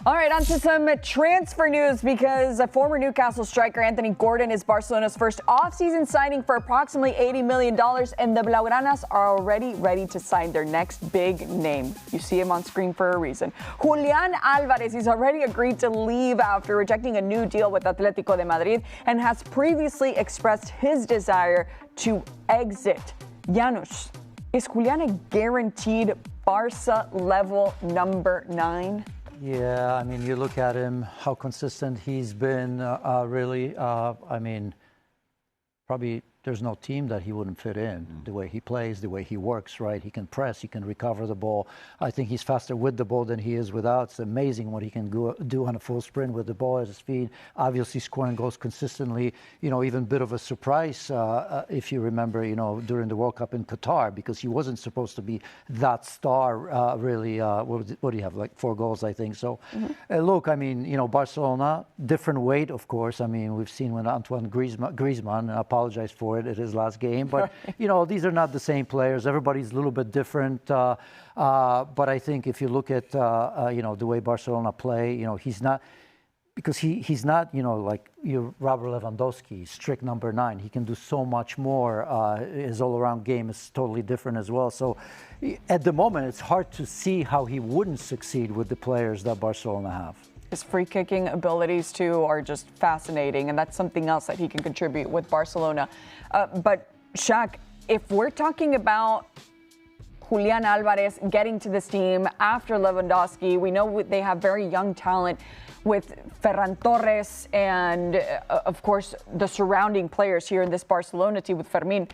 All right, on to some transfer news because a former Newcastle striker, Anthony Gordon, is Barcelona's first off-season signing for approximately $80 million, and the Blaugranas are already ready to sign their next big name. You see him on screen for a reason. Julián Álvarez, he's already agreed to leave after rejecting a new deal with Atlético de Madrid and has previously expressed his desire to exit. Janusz, is Julián a guaranteed Barca level number 9? Yeah, I mean, you look at him, how consistent he's been, really. I mean, probably there's no team that he wouldn't fit in. The way he plays, the way he works, right? He can press, he can recover the ball. I think he's faster with the ball than he is without. It's amazing what he can do on a full sprint with the ball at his feet. Obviously scoring goals consistently. You know, even a bit of a surprise, if you remember, you know, during the World Cup in Qatar, because he wasn't supposed to be that star, really. What do you have, like 4 goals, I think. So, look, I mean, you know, Barcelona, different weight, of course. I mean, we've seen when Antoine Griezmann, I apologize for it his last game, but you know, these are not the same players. Everybody's a little bit different, but I think if you look at you know, the way Barcelona play, you know, he's not, because he's not, you know, like Robert Lewandowski, strict number 9. He can do so much more. His all-around game is totally different as well. So at the moment, it's hard to see how he wouldn't succeed with the players that Barcelona have. His free-kicking abilities, too, are just fascinating, and that's something else that he can contribute with Barcelona. But, Shaq, if we're talking about Julián Álvarez getting to this team after Lewandowski, we know they have very young talent with Ferran Torres and, of course, the surrounding players here in this Barcelona team with Fermin.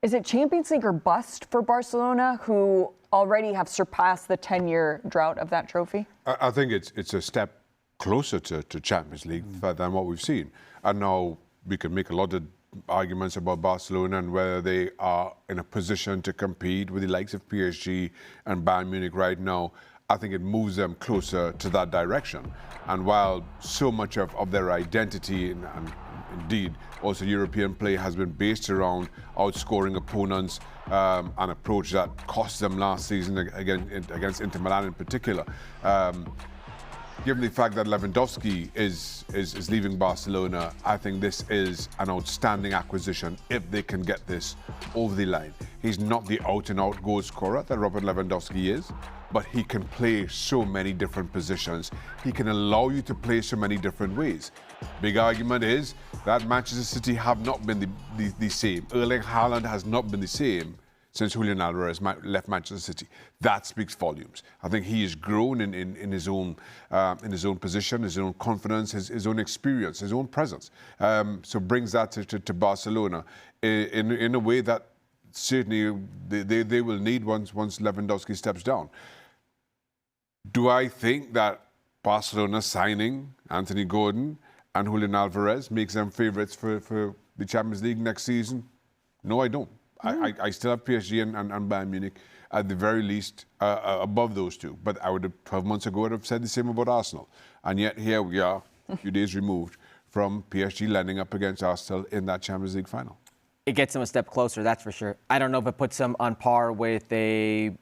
Is it Champions League or bust for Barcelona, who already have surpassed the 10-year drought of that trophy? I think it's a step closer to Champions League than what we've seen. And now we can make a lot of arguments about Barcelona and whether they are in a position to compete with the likes of PSG and Bayern Munich right now. I think it moves them closer to that direction. And while so much of their identity and indeed also European play has been based around outscoring opponents, an approach that cost them last season against Inter Milan in particular. Given the fact that Lewandowski is leaving Barcelona, I think this is an outstanding acquisition if they can get this over the line. He's not the out-and-out goal scorer that Robert Lewandowski is, but he can play so many different positions. He can allow you to play so many different ways. Big argument is that Manchester City have not been the same. Erling Haaland has not been the same since Julián Álvarez left Manchester City. That speaks volumes. I think he has grown in his own position, his own confidence, his own experience, his own presence. So brings that to Barcelona in a way that certainly they will need once Lewandowski steps down. Do I think that Barcelona signing Anthony Gordon and Julián Álvarez makes them favourites for the Champions League next season? No, I don't. I still have PSG and Bayern Munich at the very least above those two. But I would have 12 months ago would have said the same about Arsenal. And yet here we are, a few days removed from PSG landing up against Arsenal in that Champions League final. It gets them a step closer, that's for sure. I don't know if it puts them on par with a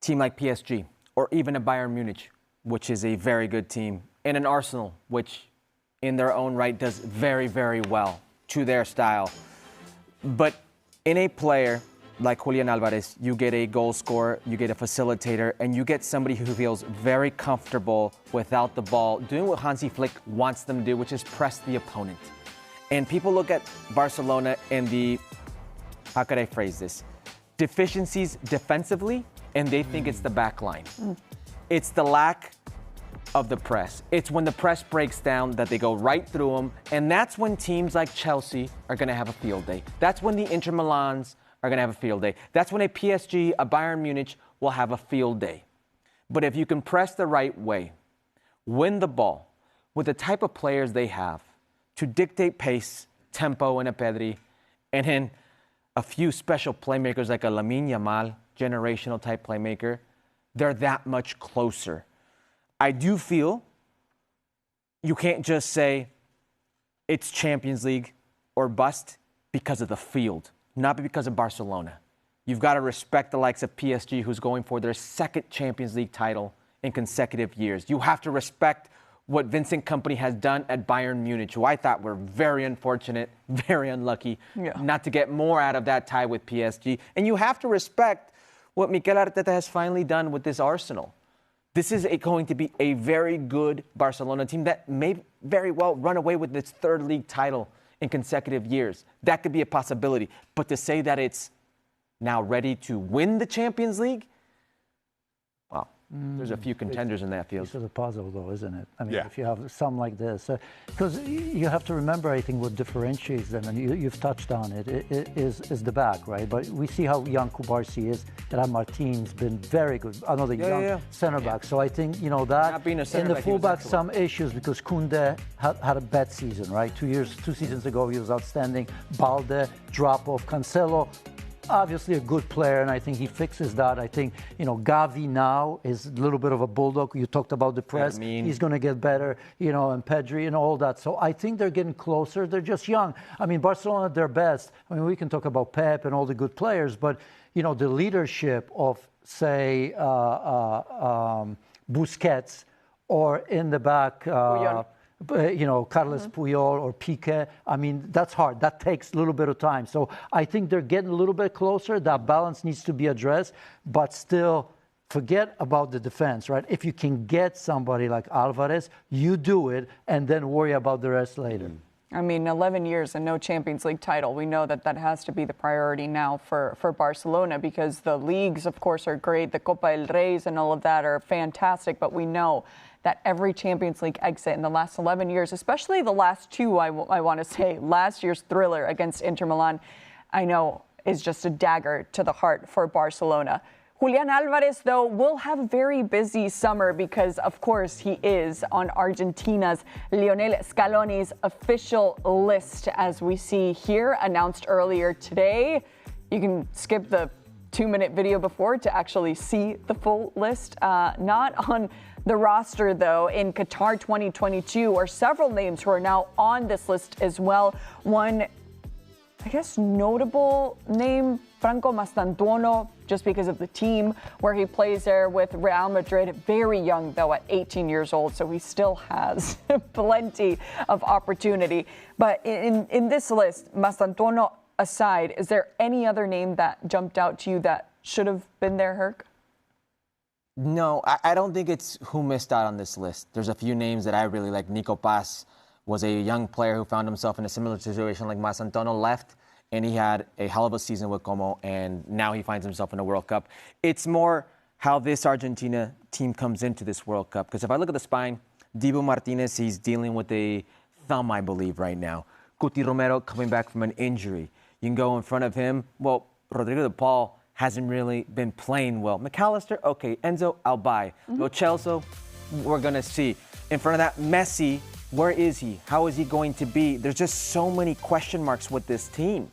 team like PSG or even a Bayern Munich, which is a very good team, and an Arsenal, which in their own right does very, very well to their style. But in a player like Julián Álvarez, you get a goal scorer, you get a facilitator, and you get somebody who feels very comfortable without the ball, doing what Hansi Flick wants them to do, which is press the opponent. And people look at Barcelona and the, how could I phrase this, deficiencies defensively, and they think it's the back line. It's the lack of the press. It's when the press breaks down that they go right through them, and that's when teams like Chelsea are going to have a field day. That's when the Inter Milans are going to have a field day. That's when a PSG, a Bayern Munich will have a field day. But if you can press the right way, win the ball with the type of players they have to dictate pace, tempo, and a Pedri, and then a few special playmakers like a Lamine Yamal, generational type playmaker, they're that much closer. I do feel you can't just say it's Champions League or bust because of the field, not because of Barcelona. You've got to respect the likes of PSG, who's going for their second Champions League title in consecutive years. You have to respect what Vincent Kompany has done at Bayern Munich, who I thought were very unfortunate, very unlucky not to get more out of that tie with PSG. And you have to respect what Mikel Arteta has finally done with this Arsenal. This is going to be a very good Barcelona team that may very well run away with its third league title in consecutive years. That could be a possibility. But to say that it's now ready to win the Champions League, well, there's a few contenders in that field. It's a puzzle, though, isn't it? I mean, Yeah. if you have some like this, because you have to remember, I think, what differentiates them, and you've touched on it, is the back, right? But we see how young Kubarsi is, and Martin's been very good. Another young center back. So I think, that Not being a center in the back, he was fullback, excellent. some issues because Koundé had a bad season, right? 2 seasons ago, he was outstanding. Balde, drop off. Cancelo, obviously a good player, and I think he fixes that. I think, Gavi now is a little bit of a bulldog. You talked about the press. He's going to get better, and Pedri and all that. So I think they're getting closer. They're just young. I mean, Barcelona at their best. I mean, we can talk about Pep and all the good players, but, the leadership of, say, Busquets or in the back, Carles Puyol or Piqué, I mean, that's hard. That takes a little bit of time. So I think they're getting a little bit closer. That balance needs to be addressed, but still forget about the defense, right? If you can get somebody like Álvarez, you do it and then worry about the rest later. I mean, 11 years and no Champions League title. We know that has to be the priority now for Barcelona because the leagues, of course, are great. The Copa del Rey's and all of that are fantastic, but we know that every Champions League exit in the last 11 years, especially the last two, I want to say, last year's thriller against Inter Milan, I know is just a dagger to the heart for Barcelona. Julián Álvarez, though, will have a very busy summer because, of course, he is on Argentina's Lionel Scaloni's official list, as we see here, announced earlier today. You can skip the 2-minute video before to actually see the full list. Not on the roster, though, in Qatar 2022 are several names who are now on this list as well. One, I guess, notable name, Franco Mastantuono, just because of the team where he plays there with Real Madrid. Very young, though, at 18 years old, so he still has plenty of opportunity. But in this list, Mastantuono aside, is there any other name that jumped out to you that should have been there, Herc? No, I don't think it's who missed out on this list. There's a few names that I really like. Nico Paz was a young player who found himself in a similar situation like Mastantuono, left, and he had a hell of a season with Como, and now he finds himself in a World Cup. It's more how this Argentina team comes into this World Cup. Because if I look at the spine, Dibu Martinez, he's dealing with a thumb, I believe, right now. Cuti Romero coming back from an injury. You can go in front of him. Well, Rodrigo de Paul hasn't really been playing well. McAllister, okay. Enzo, I'll buy. Lo Celso, we're going to see. In front of that, Messi, where is he? How is he going to be? There's just so many question marks with this team.